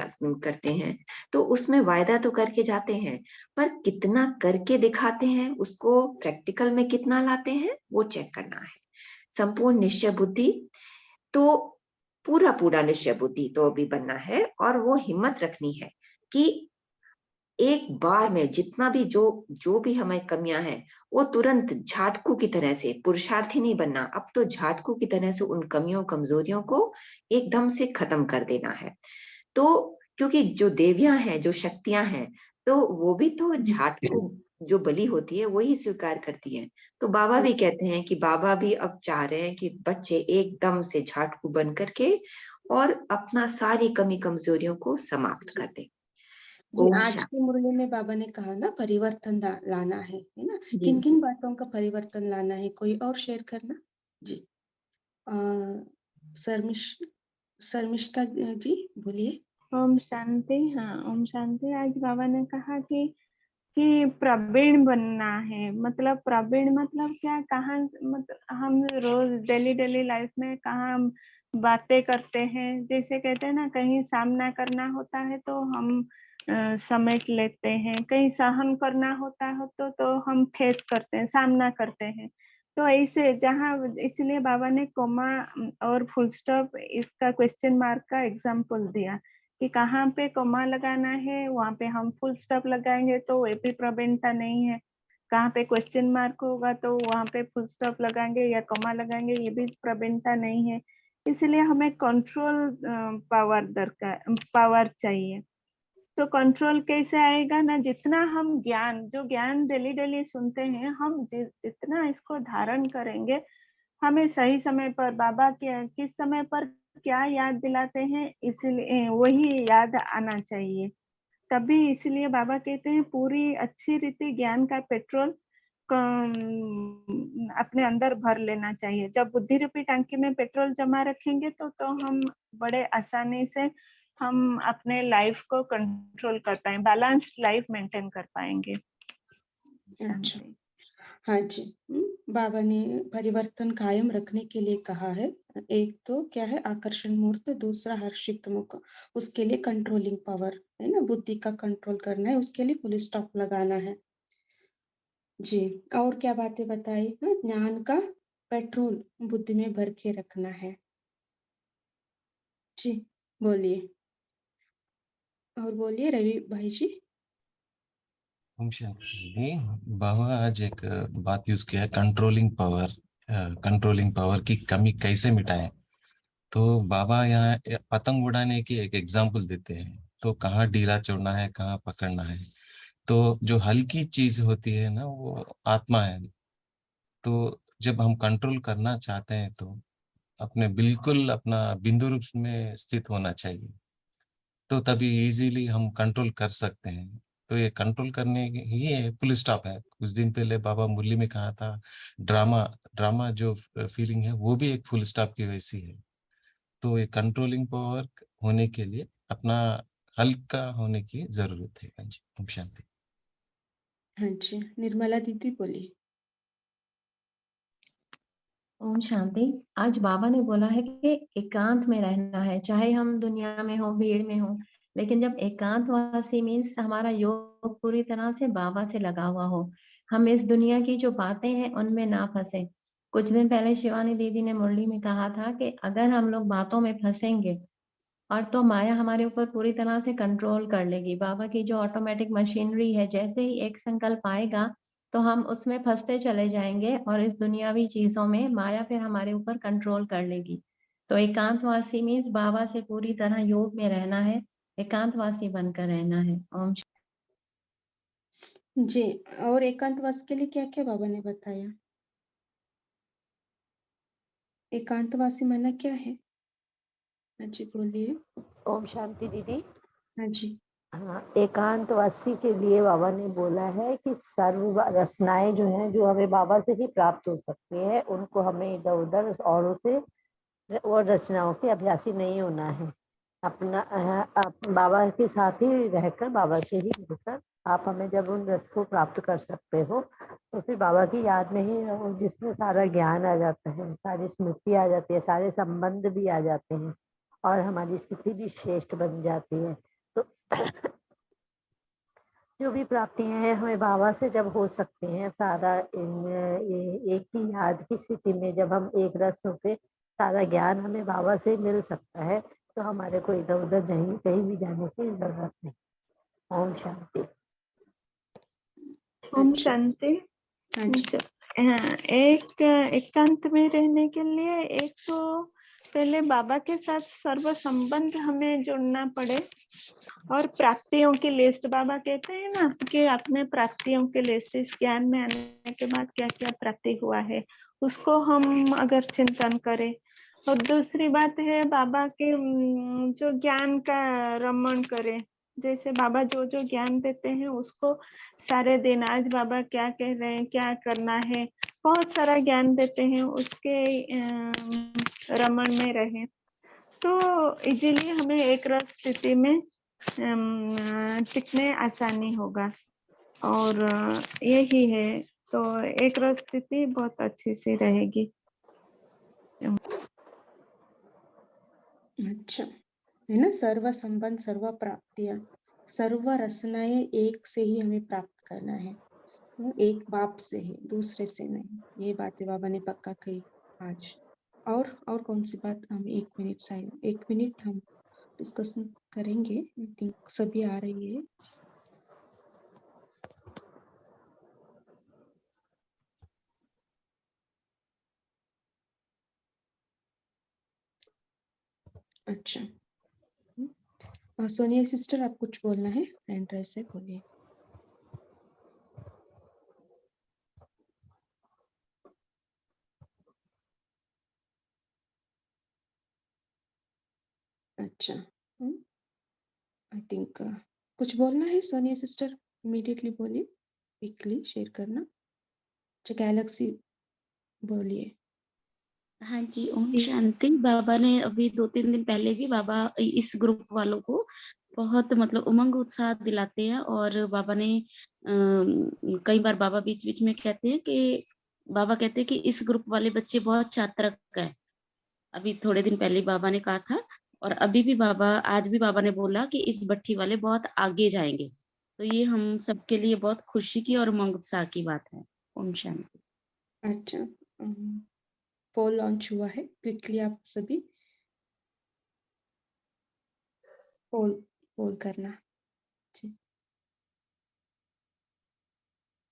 करते हैं, तो उसमें वायदा तो करके जाते हैं, पर कितना करके दिखाते हैं, उसको प्रैक्टिकल में कितना लाते हैं, वो चेक करना है। संपूर्ण निश्चय बुद्धि तो पूरा पूरा निश्चय बुद्धि तो अभी बनना है, और वो हिम्मत रखनी है कि एक बार में जितना भी जो भी हमें कमियां हैं, वो तुरंत झाटकू की तरह से, पुरुषार्थी नहीं बनना, अब तो झाटकू की तरह से उन कमियों कमजोरियों को एकदम से खत्म कर देना है। तो क्योंकि जो देवियां हैं, जो शक्तियां हैं, तो वो भी तो झाटकू, जो बलि होती है वही स्वीकार करती है। तो बाबा भी कहते हैं कि बाबा भी अब चाह रहे हैं कि बच्चे एकदम से झाटकू बन करके और अपना सारी कमी कमजोरियों को समाप्त कर दे। जी, ओम आज शांति। के मुरली में बाबा ने कहा ना परिवर्तन लाना है ना? जी किन जी। किन बातों का परिवर्तन लाना है, कोई और शेयर करना? जी, अ, शर्मिश शर्मिष्ठा जी बोलिए। ओम शांति। हाँ, ओम शांति। आज बाबा ने कहा कि प्रवीण बनना है। मतलब प्रवीण मतलब क्या, कहाँ, मतलब हम रोज डेली लाइफ में कहाँ हम बातें करते हैं, जैसे कहते हैं ना, कहीं सामना करना होता है तो हम समेट लेते हैं, कहीं सहन करना होता है तो हम फेस करते हैं, सामना करते हैं। तो ऐसे जहाँ, इसलिए बाबा ने कोमा और फुल स्टॉप, इसका क्वेश्चन मार्क का एग्जाम्पल दिया कि कहाँ पे कोमा लगाना है, वहां पे हम फुल स्टॉप लगाएंगे तो ये भी प्रवीणता नहीं है। कहाँ पे क्वेश्चन मार्क होगा तो वहां पे फुल स्टॉप लगाएंगे या कोमा लगाएंगे, ये भी प्रवीणता नहीं है। इसलिए हमें कंट्रोल पावर दरकार, पावर चाहिए। तो कंट्रोल कैसे आएगा ना, जितना हम ज्ञान, जो ज्ञान डेली सुनते हैं, हम जितना इसको धारण करेंगे, हमें सही समय पर बाबा के किस समय पर क्या याद दिलाते हैं, इसलिए वही याद आना चाहिए। तभी इसलिए बाबा कहते हैं पूरी अच्छी रीति ज्ञान का पेट्रोल अपने अंदर भर लेना चाहिए। जब बुद्धि रूपी टंकी में पेट्रोल जमा रखेंगे तो हम बड़े आसानी से हम अपने लाइफ को कंट्रोल कर पाएंगे, बैलेंस्ड लाइफ मेंटेन कर पाएंगे। अच्छा, हाँ जी। बाबा ने परिवर्तन कायम रखने के लिए कहा है। एक तो क्या है, आकर्षण मूर्त, दूसरा हर्षित मुख, उसके लिए कंट्रोलिंग पावर है ना, बुद्धि का कंट्रोल करना है, उसके लिए फुल स्टॉप लगाना है। जी, और क्या बातें बताई? हाँ, ज्ञान का पेट्रोल बुद्धि में भर के रखना है। जी, बोलिए। और बोलिए रवि भाई जी। ओम शांति। बाबा आज एक बात यूज किया है, कंट्रोलिंग पावर की कमी कैसे मिटाएं। तो बाबा यहाँ पतंग उड़ाने की एक एग्जांपल देते हैं। तो कहाँ ढीला छोड़ना है, कहाँ पकड़ना है। तो जो हल्की चीज होती है ना, वो आत्मा है। तो जब हम कंट्रोल करना चाहते हैं तो अपने बिल्कुल अपना बिंदु रूप में स्थित होना चाहिए। तो तभी इजीली हम कंट्रोल कर सकते हैं। तो ये कंट्रोल करने ही है, फुल स्टॉप है। कुछ दिन पहले बाबा मुरली में कहा था, ड्रामा ड्रामा जो फीलिंग है वो भी एक फुल स्टॉप की वैसी है। तो ये कंट्रोलिंग पावर होने के लिए अपना हल्का होने की जरूरत है। हाँ जी, ओम शांति। हाँ जी, निर्मला दीदी बोलिए। ओम शांति। आज बाबा ने बोला है कि एकांत में रहना है, चाहे हम दुनिया में हो, भीड़ में हो, लेकिन जब एकांतवासी मीन्स हमारा योग पूरी तरह से बाबा से लगा हुआ हो, हम इस दुनिया की जो बातें हैं उनमें ना फंसे। कुछ दिन पहले शिवानी दीदी ने मुरली में कहा था कि अगर हम लोग बातों में फंसेंगे और तो माया हमारे ऊपर पूरी तरह से कंट्रोल कर लेगी। बाबा की जो ऑटोमेटिक मशीनरी है, जैसे ही एक संकल्प आएगा तो हम उसमें फंसते चले जाएंगे और इस दुनियावी चीजों में माया फिर हमारे ऊपर कंट्रोल कर लेगी। तो एकांतवासी मीन्स बाबा से पूरी तरह योग में रहना है, एकांतवासी बनकर रहना है। ओम जी, और एकांतवास के लिए क्या क्या बाबा ने बताया? एकांतवासी माना क्या है? हाँ जी बोलिए। ओम शांति दीदी। हाँ जी। हाँ, एकांतवासी के लिए बाबा ने बोला है कि सर्व रचनाएं जो हैं जो हमें बाबा से ही प्राप्त हो सकती है, उनको हमें इधर उधर औरों से और रचनाओं के अभ्यासी नहीं होना है। अपना बाबा के साथ ही रहकर, बाबा से ही रहकर आप हमें जब उन रस को प्राप्त कर सकते हो, तो फिर बाबा की याद में ही रहो, जिसमें सारा ज्ञान आ जाता है, सारी स्मृति आ जाती है, सारे संबंध भी आ जाते हैं और हमारी स्थिति भी श्रेष्ठ बन जाती है। तो जो भी प्राप्तियां हैं हमें बाबा से जब हो सकते हैं, सारा एक ही याद की स्थिति में जब हम एक रस होके सारा ज्ञान हमें बाबा से मिल सकता है, तो हमारे को इधर उधर कहीं भी जाने की जरूरत नहीं। ओम शांति। ओम अच्छा। शांति। हाँ जी। हाँ, एक एकांत में रहने के लिए एक तो पहले बाबा के साथ सर्व संबंध हमें जोड़ना पड़े, और प्राप्तियों की लिस्ट, बाबा कहते हैं ना कि अपने प्राप्तियों की लिस्ट, इस ज्ञान में आने के बाद क्या क्या प्राप्ति हुआ है उसको हम अगर चिंतन करें। और दूसरी बात है बाबा के जो ज्ञान का रमण करें, जैसे बाबा जो जो ज्ञान देते हैं उसको सारे दिन, आज बाबा क्या कह रहे हैं, क्या करना है, बहुत सारा ज्ञान देते हैं, उसके रमण में रहें तो इजीली हमें एक रस स्थिति में टिकने आसानी होगा। और यही है, तो एक रस स्थिति बहुत अच्छी सी रहेगी। अच्छा, है ना, सर्व संबंध, सर्व प्राप्तियां, सर्व रचनाएं एक से ही हमें प्राप्त करना है, वो एक बाप से है, दूसरे से नहीं। ये बातें बाबा ने पक्का कही आज। और कौन सी बात? हम 1 मिनट हम डिस्कशन करेंगे। आई थिंक सभी आ रही है। अच्छा, सोनिया सिस्टर, आप कुछ बोलना है? हैंड राइज से बोलिए। अच्छा, आई थिंक कुछ बोलना है सोनिया सिस्टर? इमीडिएटली बोलिए, क्विकली शेयर करना। अच्छा, गैलेक्सी बोलिए। हाँ जी, ओम शांति। बाबा ने अभी 2-3 दिन पहले भी बाबा इस ग्रुप वालों को बहुत मतलब उमंग उत्साह दिलाते हैं, और बाबा ने कई बार बाबा बीच बीच में कहते हैं कि बाबा कहते हैं कि इस ग्रुप वाले बच्चे बहुत चातरक है। अभी थोड़े दिन पहले बाबा ने कहा था, और अभी भी बाबा, आज भी बाबा ने बोला कि इस भट्ठी वाले बहुत आगे जाएंगे। तो ये हम सबके लिए बहुत खुशी की और उमंग उत्साह की बात है। ओम शांति। अच्छा, पोल लॉन्च हुआ है, क्विकली आप सभी पोल करना जी।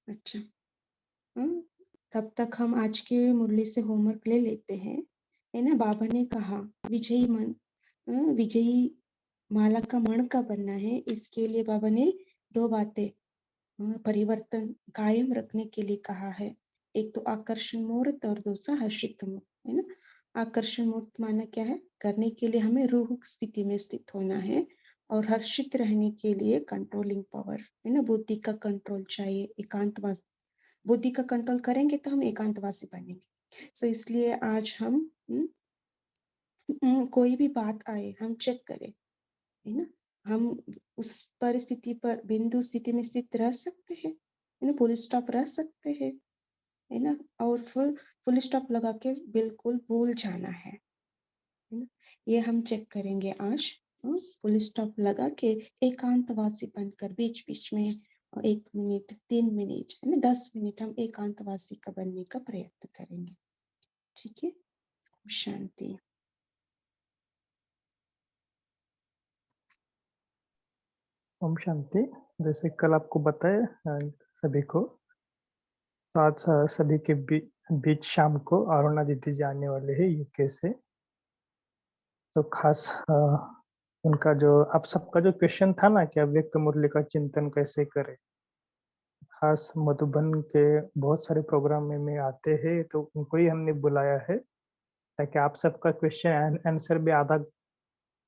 अच्छा, तब तक हम आज के मुरली से होमवर्क ले लेते हैं, है ना। बाबा ने कहा विजयी माला का मण का बनना है। इसके लिए बाबा ने 2 बातें परिवर्तन कायम रखने के लिए कहा है। एक तो आकर्षण मूर्त और दूसरा हर्षित मुक्त, है ना। आकर्षण मूर्त माना क्या है? करने के लिए हमें रूह स्थिति में स्थित होना है, और हर्षित रहने के लिए कंट्रोलिंग पावर, है ना, बुद्धि का कंट्रोल चाहिए। एकांतवास बुद्धि का कंट्रोल करेंगे तो हम एकांतवासी बनेंगे। सो इसलिए आज हम कोई भी बात आए हम चेक करें, है ना। हम उस परिस्थिति पर बिंदु स्थिति में स्थित रह सकते हैं, है ना, फुल स्टॉप रह सकते हैं, है ना, और फिर फुल स्टॉप लगा के बिल्कुल भूल जाना है ना। ये हम चेक करेंगे आज। फुल स्टॉप लगा के एकांतवासी बनकर बीच बीच में 1 मिनट, 3 मिनट, है ना, 10 मिनट हम एकांतवासी का बनने का प्रयत्न करेंगे। ठीक है, शांति। ओम शांति। जैसे कल आपको बताया सभी को, तो आज सभी के बीच शाम को अरुणा दीदी जी आने वाले हैं यूके से। तो खास उनका जो आप सबका जो क्वेश्चन था ना कि अव्यक्त मुरली का चिंतन कैसे करें, खास मधुबन के बहुत सारे प्रोग्राम में आते हैं, तो उनको ही हमने बुलाया है ताकि आप सबका क्वेश्चन आंसर भी आधा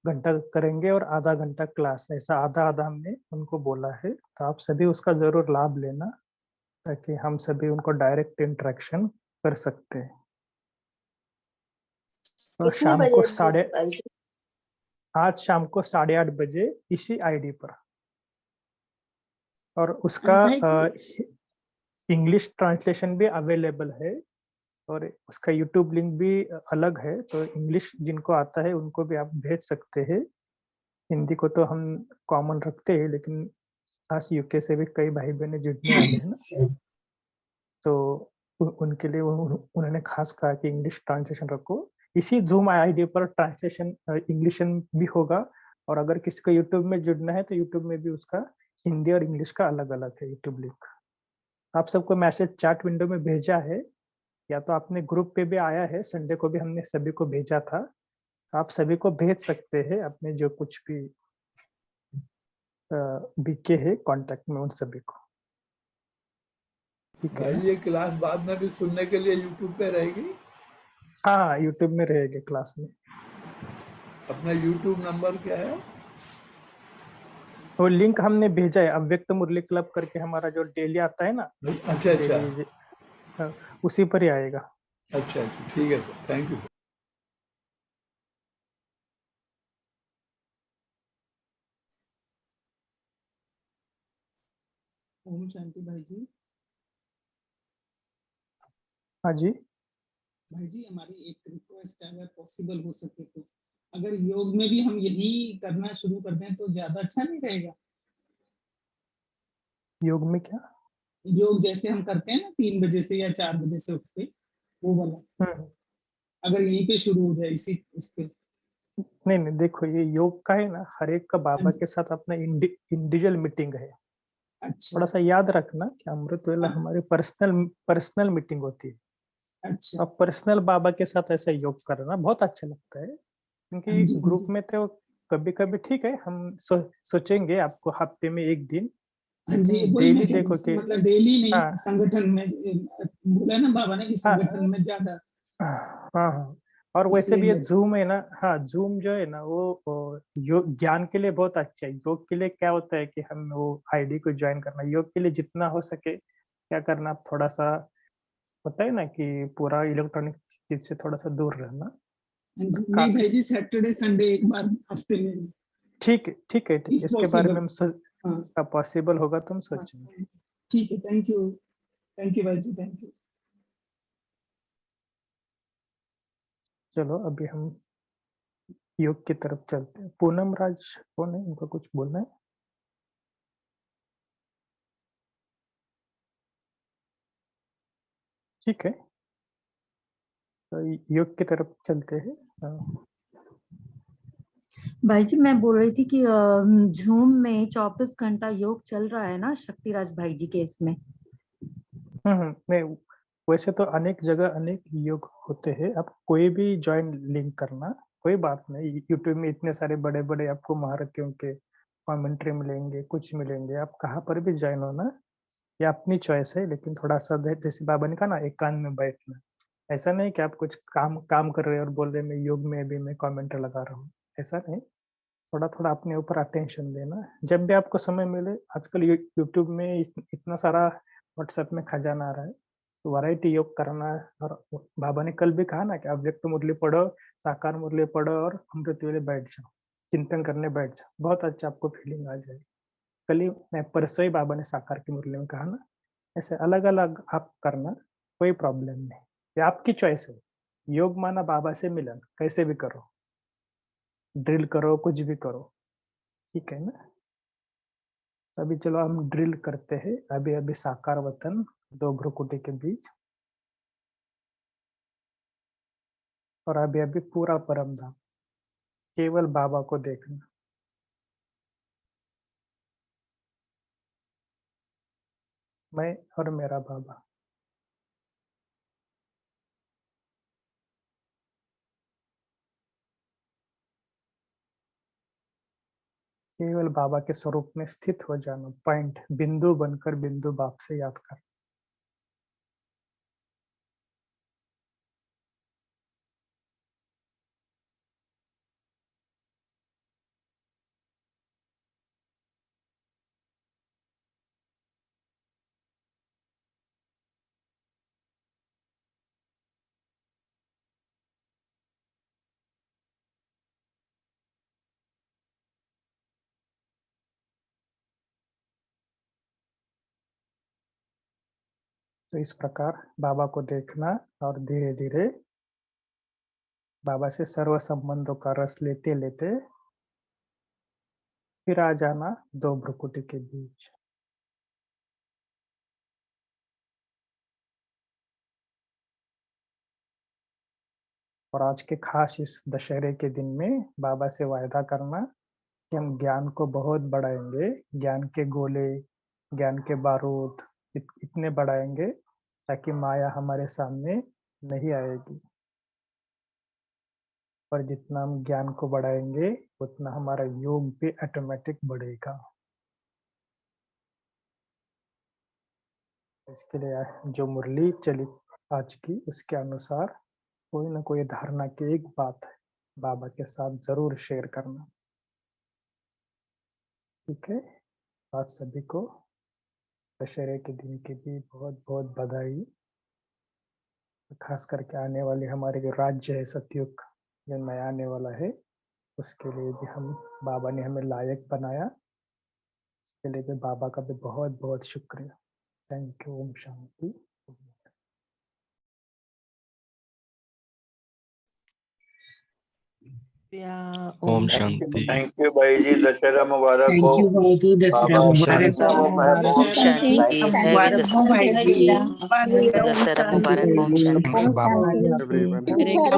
घंटा करेंगे और आधा घंटा क्लास, ऐसा आधा आधा हमने उनको बोला है। तो आप सभी उसका जरूर लाभ लेना ताकि हम सभी उनको डायरेक्ट इंटरेक्शन कर सकते हैं। तो कितने शाम को बजे आज शाम को 8:30 बजे इसी आईडी पर, और उसका भाई इंग्लिश ट्रांसलेशन भी अवेलेबल है और उसका यूट्यूब लिंक भी अलग है। तो इंग्लिश जिनको आता है उनको भी आप भेज सकते हैं। हिंदी को तो हम कॉमन रखते हैं, लेकिन खास यूके से भी कई भाई बहनें जुड़ने वाले हैं ना, तो उनके लिए उन्होंने खास कहा कि इंग्लिश ट्रांसलेशन रखो। इसी जूम आईडी पर ट्रांसलेशन इंग्लिश भी होगा, और अगर किसी को यूट्यूब में जुड़ना है तो यूट्यूब में भी उसका हिंदी और इंग्लिश का अलग अलग है यूट्यूब लिंक। आप सबको मैसेज चैट विंडो में भेजा है, या तो आपने ग्रुप पे भी आया है, संडे को भी हमने सभी को भेजा था। आप सभी को भेज सकते हैं अपने जो कुछ भी बीके है कांटेक्ट में, उन सभी को। ठीक है भाई, ये क्लास बाद में भी सुनने के लिए यूट्यूब पे रहेगी? हाँ, यूट्यूब में रहेगी क्लास में। अपना यूट्यूब नंबर क्या है? वो लिंक हमने भेजा है, अव्यक्त मुरली क्लब करके हमारा जो डेली आता है ना। अच्छा अच्छा, डेली उसी पर ही आएगा। अच्छा अच्छा, ठीक है sir, thank you sir. Om Shanti भाई जी। हाँ जी भाई जी, हमारी एक रिक्वेस्ट है, अगर पॉसिबल हो सके तो अगर योग में भी हम यही करना शुरू कर दें तो ज्यादा अच्छा नहीं रहेगा? योग में क्या? योग जैसे हम करते हैं ना 3 बजे से या 4 बजे से उठ के, वो वाला अगर यहीं पे शुरू हो जाए इसी इस पे। नहीं, देखो ये योग का है ना, हर एक का बाबा के साथ अपना इंडिविजुअल मीटिंग है। अच्छा। थोड़ा सा याद रखना कि अमृत वेला हमारी पर्सनल मीटिंग होती है। अच्छा। अब पर्सनल बाबा के साथ ऐसा योग करना बहुत अच्छा लगता है, क्योंकि ग्रुप में तो कभी कभी ठीक है, हम सोचेंगे आपको हफ्ते में एक दिन, लेकिन डेली देखो कि मतलब डेली नहीं, संगठन में बोला ना बाबा ने कि संगठन में ज्यादा। हाँ, और वैसे भी ये जूम है ना, हाँ जूम जो है ना वो योग ज्ञान के लिए बहुत अच्छा है। योग के लिए क्या होता है कि हम वो आईडी को ज्वाइन करना, योग के लिए जितना हो सके क्या करना, आप थोड़ा सा होता है ना कि पूरा इलेक्ट्रॉनिक चीज से थोड़ा सा दूर रहना। नहीं भाई जी, सैटरडे संडे एक बार हफ्ते में। ठीक है, इसके बारे में हम पॉसिबल होगा तो हम सोचेंगे। ठीक है, थैंक यू भाई जी, थैंक यू। चलो अभी हम योग की तरफ चलते हैं। पूनम राज कौन है, उनको कुछ बोलना है? ठीक है, तो योग की तरफ चलते हैं। भाई जी, मैं बोल रही थी कि जूम में 24 घंटा योग चल रहा है ना शक्तिराज भाई जी के इसमें। नहीं, वैसे तो अनेक जगह अनेक योग होते हैं। आप कोई भी ज्वाइन लिंक करना, कोई बात नहीं। यूट्यूब में इतने सारे बड़े बड़े आपको महारथियों के कमेंट्री मिलेंगे, कुछ मिलेंगे, आप कहाँ पर भी ज्वाइन होना, ये अपनी चॉइस है। लेकिन थोड़ा सा जैसे बाबा ने कहा ना, एकांत में बैठना, ऐसा नहीं कि आप कुछ काम कर रहे हो और बोल रहे मैं योग में भी मैं कमेंट लगा रहा हूँ, ऐसा नहीं। थोड़ा थोड़ा अपने ऊपर अटेंशन देना जब भी आपको समय मिले। आजकल यूट्यूब में इतना सारा व्हाट्सएप में खजाना आ रहा है, तो वैरायटी योग करना। और बाबा ने कल भी कहा ना कि अव्यक्त मुरली पढ़ो, साकार मुरली पढ़ो और अमृत वेले बैठ जाओ, चिंतन करने बैठ जाओ, बहुत अच्छा आपको फीलिंग आ जाएगी। कल ही मैं परसों ही बाबा ने साकार की मुरली में कहा ना, ऐसे अलग अलग आप करना, कोई प्रॉब्लम नहीं, ये आपकी चॉइस है। योग माना बाबा से मिलन, कैसे भी करो, ड्रिल करो, कुछ भी करो, ठीक है ना। अभी चलो हम ड्रिल करते हैं। अभी साकार वतन, दो भ्रुकुटी के बीच, और अभी पूरा परम धाम, केवल बाबा को देखना। मैं और मेरा बाबा। केवल बाबा के स्वरूप में स्थित हो जाना, पॉइंट, बिंदु बनकर बिंदु बाप से याद कर। तो इस प्रकार बाबा को देखना और धीरे धीरे बाबा से सर्व संबंधों का रस लेते लेते फिर आ जाना दो भ्रुकुटी के बीच। और आज के खास इस दशहरे के दिन में बाबा से वायदा करना कि हम ज्ञान को बहुत बढ़ाएंगे, ज्ञान के गोले, ज्ञान के बारूद इतने बढ़ाएंगे ताकि माया हमारे सामने नहीं आएगी। और जितना हम ज्ञान को बढ़ाएंगे उतना हमारा योग भी ऑटोमेटिक बढ़ेगा। इसके लिए जो मुरली चली आज की, उसके अनुसार कोई ना कोई धारणा की एक बात है बाबा के साथ जरूर शेयर करना। ठीक है, आज सभी को दशहरे के दिन की भी बहुत बहुत बधाई। खास करके आने वाले हमारे जो राज्य है सतयुग जो नया आने वाला है, उसके लिए भी हम बाबा ने हमें लायक बनाया, इसके लिए भी बाबा का भी बहुत बहुत शुक्रिया। Thank you. ओम शांति। ओम शांति। थैंक यू भाई जी, दशहरा मुबारक हो। थैंक यू भाई जी, दशहरा बाबा मुबारक दशहरा हो। मुबारक हो। शांति जय मुबारक हो भाई जी। दशहरा मुबारक। ओम शांति। हरे